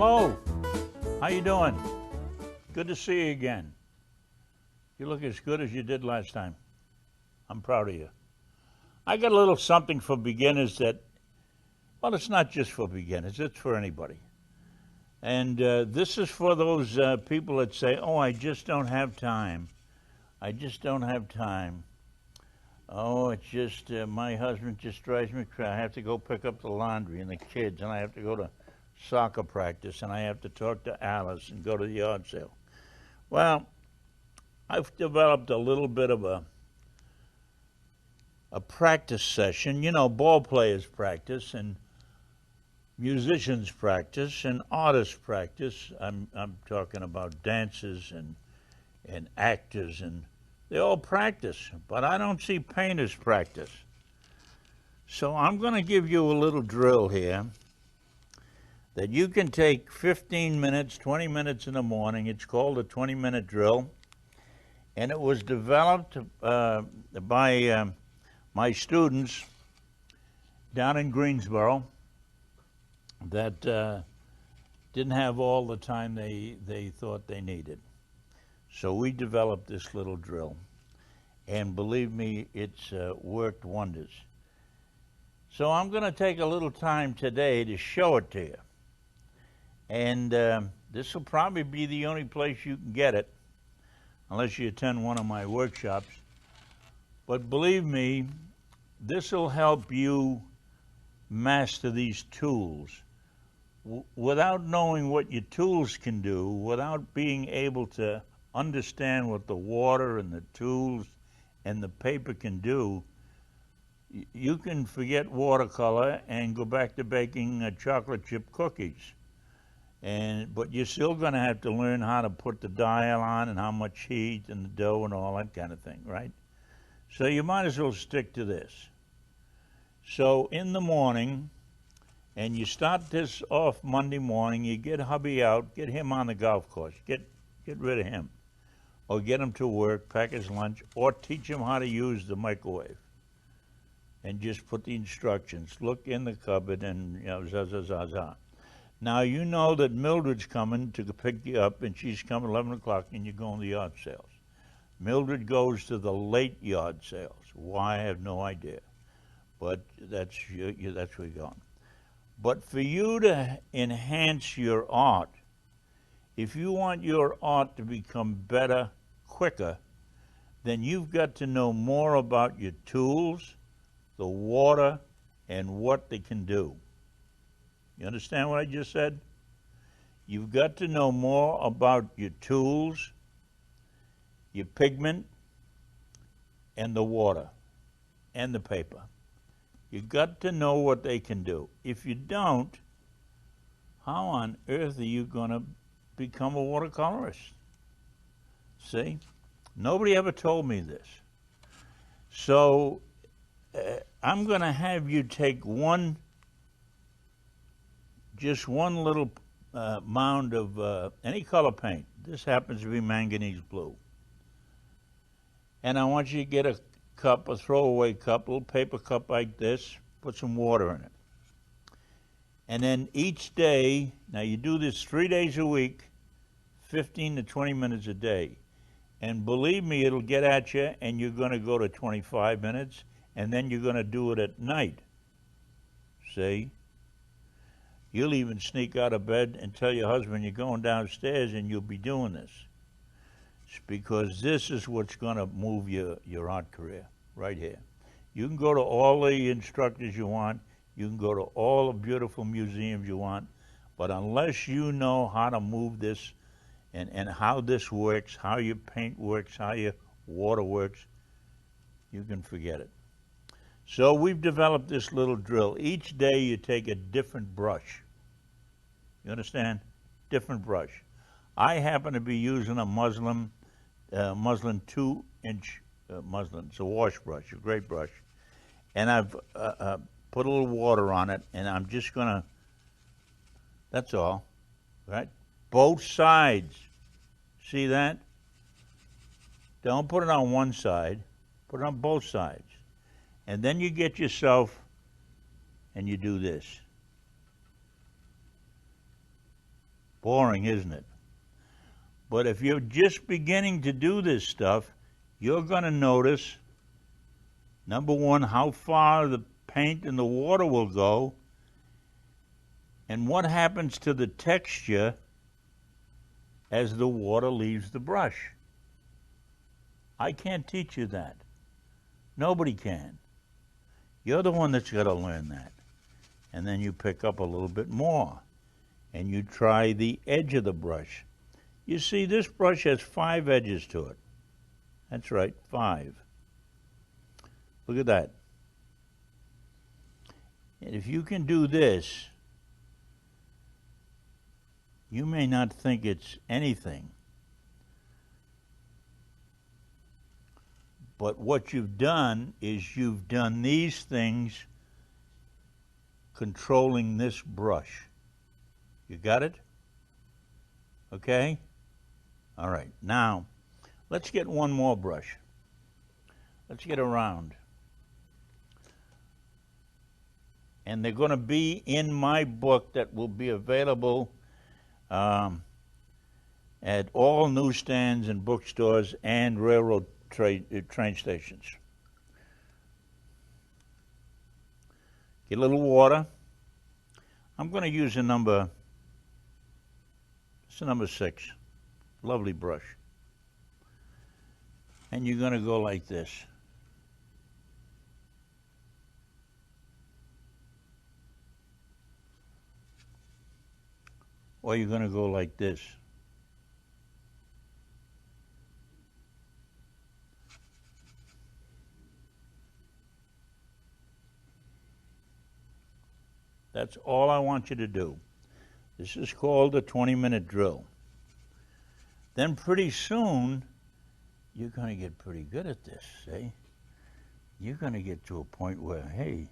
Hello, how you doing? Good to see you again. You look as good as you did last time. I'm proud of you. I got a little something for beginners that, well, it's not just for beginners, it's for anybody. And this is for those people that say, oh, I just don't have time. I just don't have time. Oh, it's just, my husband just drives me crazy. I have to go pick up the laundry and the kids, and I have to go to soccer practice, and I have to talk to Alice and go to the yard sale. Well, I've developed a little bit of a practice session. You know, ball players practice, and musicians practice, and artists practice. I'm talking about dancers and actors, and they all practice, but I don't see painters practice. So I'm going to give you a little drill here that you can take 15 minutes, 20 minutes in the morning. It's called a 20-minute drill, and it was developed by my students down in Greensboro that didn't have all the time they thought they needed. So we developed this little drill, and believe me, it's worked wonders. So I'm going to take a little time today to show it to you. And this will probably be the only place you can get it, unless you attend one of my workshops. But believe me, this will help you master these tools. Without knowing what your tools can do, without being able to understand what the water and the tools and the paper can do, you can forget watercolor and go back to baking chocolate chip cookies. But you're still going to have to learn how to put the dial on and how much heat and the dough and all that kind of thing, right? So you might as well stick to this. So in the morning, and you start this off Monday morning, you get hubby out, get him on the golf course, get rid of him, or get him to work, pack his lunch, or teach him how to use the microwave. And just put the instructions, look in the cupboard, and, you know, za, za, za, za. Now, you know that Mildred's coming to pick you up, and she's coming 11 o'clock, and you're going to the yard sales. Mildred goes to the late yard sales. Why, I have no idea. But that's where you're going. But for you to enhance your art, if you want your art to become better, quicker, then you've got to know more about your tools, the water, and what they can do. You understand what I just said? You've got to know more about your tools, your pigment, and the water, and the paper. You've got to know what they can do. If you don't, how on earth are you going to become a watercolorist? See? Nobody ever told me this. So I'm going to have you take just one little mound of any color paint. This happens to be manganese blue. And I want you to get a cup, a throwaway cup, a little paper cup like this, put some water in it. And then each day, now you do this 3 days a week, 15 to 20 minutes a day. And believe me, it'll get at you, and you're going to go to 25 minutes, and then you're going to do it at night. See? You'll even sneak out of bed and tell your husband you're going downstairs and you'll be doing this. It's because this is what's going to move your art career, right here. You can go to all the instructors you want. You can go to all the beautiful museums you want. But unless you know how to move this and how this works, how your paint works, how your water works, you can forget it. So we've developed this little drill. Each day you take a different brush. You understand? Different brush. I happen to be using a muslin 2-inch muslin. It's a wash brush, a great brush. And I've put a little water on it, and I'm just going to, that's all, right? Both sides. See that? Don't put it on one side. Put it on both sides. And then you get yourself, and you do this. Boring, isn't it? But if you're just beginning to do this stuff, you're going to notice, number one, how far the paint and the water will go, and what happens to the texture as the water leaves the brush. I can't teach you that. Nobody can. You're the one that's got to learn that. And then you pick up a little bit more, and you try the edge of the brush. You see, this brush has 5 edges to it. That's right, 5. Look at that. And if you can do this, you may not think it's anything. But what you've done is you've done these things controlling this brush. You got it? Okay? All right. Now, let's get one more brush. Let's get a round. And they're going to be in my book that will be available at all newsstands and bookstores and railroad train stations. Get a little water. I'm going to use a number, it's a number 6. Lovely brush. And you're going to go like this. Or you're going to go like this. That's all I want you to do. This is called a 20-minute drill. Then pretty soon, you're going to get pretty good at this, see? You're going to get to a point where, hey,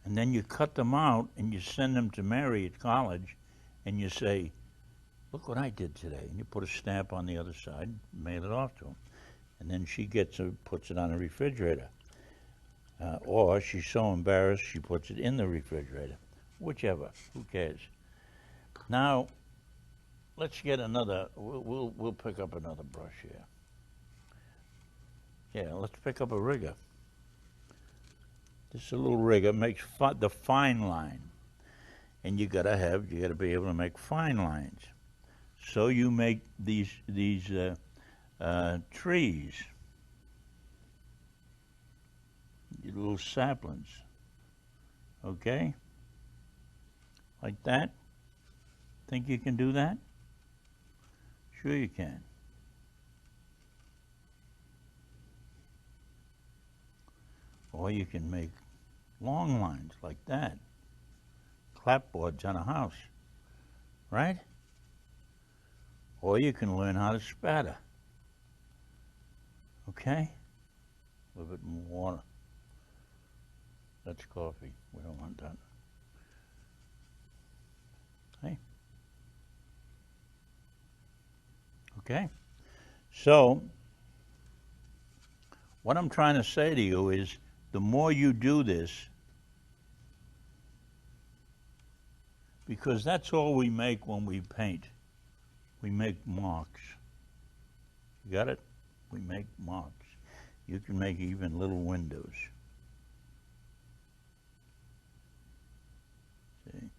and then you cut them out and you send them to Mary at college and you say, look what I did today. And you put a stamp on the other side, mail it off to them. And then she gets it, puts it on the refrigerator. Or she's so embarrassed she puts it in the refrigerator. Whichever, who cares? Now, let's get another, we'll pick up another brush here. Yeah, let's pick up a rigger. Just a little rigger makes the fine line. And you gotta be able to make fine lines. So you make these trees. Little saplings, okay? Like that. Think you can do that? Sure you can. Or you can make long lines like that. Clapboards on a house, right? Or you can learn how to spatter, okay? A little bit more water. That's coffee. We don't want that. Hey. Okay. So, what I'm trying to say to you is, the more you do this, because that's all we make when we paint. We make marks. You got it? We make marks. You can make even little windows. See?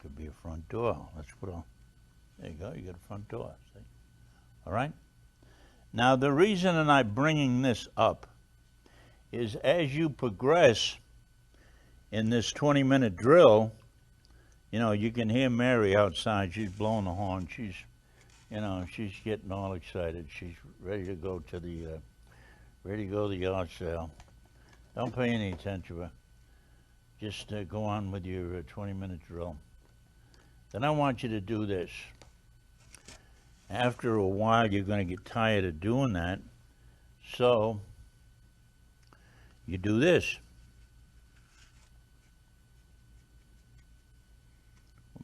Could be a front door. Let's put on. There you go. You got a front door. See? All right. Now the reason that I'm bringing this up is as you progress in this 20-minute drill, you know, you can hear Mary outside. She's blowing the horn. She's, you know, she's getting all excited. She's ready to go to the yard sale. Don't pay any attention to her. Just go on with your 20-minute drill. Then I want you to do this. After a while, you're going to get tired of doing that. So, you do this.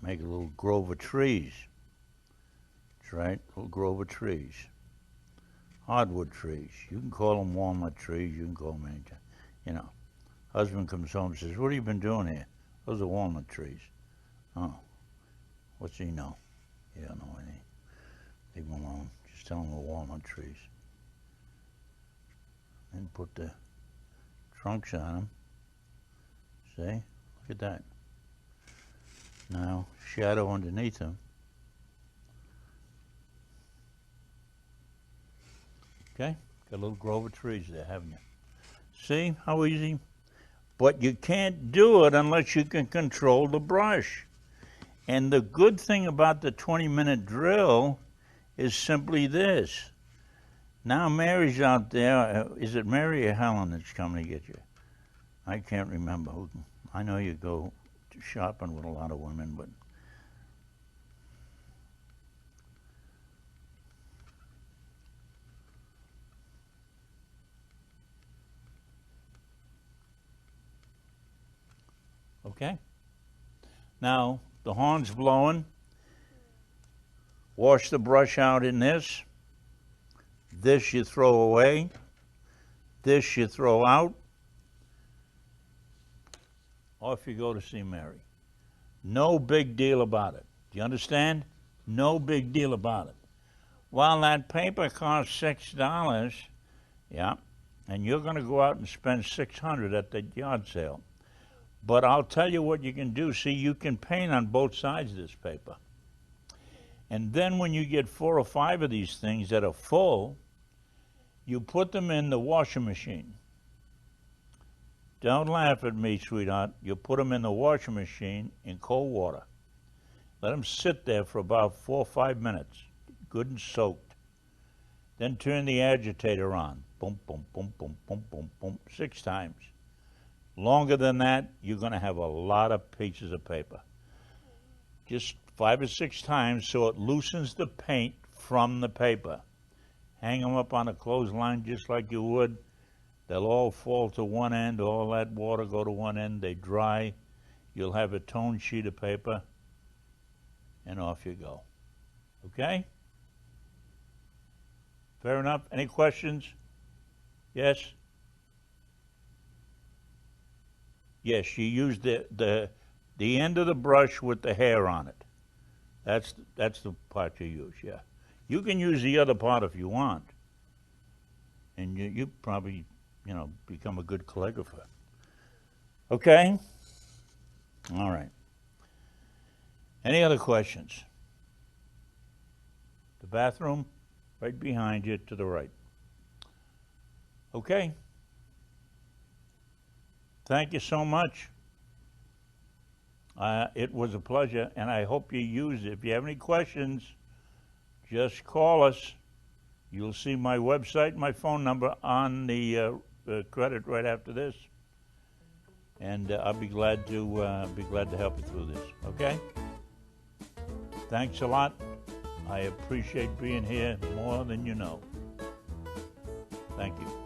make a little grove of trees. That's right, little grove of trees. Hardwood trees. You can call them walnut trees. You can call them anything. You know, husband comes home and says, "What have you been doing here?" "Those are walnut trees." "Oh, what's he know?" "He don't know anything. Leave him alone. Just tell him they're walnut trees." And put the trunks on them. See? Look at that. Now, shadow underneath them. Okay? Got a little grove of trees there, haven't you? See how easy? But you can't do it unless you can control the brush. And the good thing about the 20-minute drill is simply this. Now Mary's out there. Is it Mary or Helen that's coming to get you? I can't remember. I know you go shopping with a lot of women, but okay. Now the horn's blowing. Wash the brush out in this. This you throw away. This you throw out. Off you go to see Mary. No big deal about it. Do you understand? No big deal about it. Well, that paper costs $6, yeah, and you're going to go out and spend $600 at the yard sale. But I'll tell you what you can do. See, you can paint on both sides of this paper. And then when you get 4 or 5 of these things that are full, you put them in the washing machine. Don't laugh at me, sweetheart. You put them in the washing machine in cold water. Let them sit there for about 4 or 5 minutes, good and soaked. Then turn the agitator on. Boom, boom, boom, boom, boom, boom, boom, 6 times. Longer than that, you're going to have a lot of pieces of paper. Just 5 or 6 times so it loosens the paint from the paper. Hang them up on a clothesline just like you would. They'll all fall to one end, all that water go to one end, they dry. You'll have a toned sheet of paper, and off you go. Okay? Fair enough? Any questions? Yes? Yes, you use the end of the brush with the hair on it. That's the part you use, yeah. You can use the other part if you want. And you probably, become a good calligrapher. Okay? All right. Any other questions? The bathroom, right behind you to the right. Okay. Thank you so much. It was a pleasure, and I hope you use it. If you have any questions, just call us. You'll see my website and my phone number on the credit right after this, and I'll be glad to help you through this. Okay? Thanks a lot. I appreciate being here more than you know. Thank you.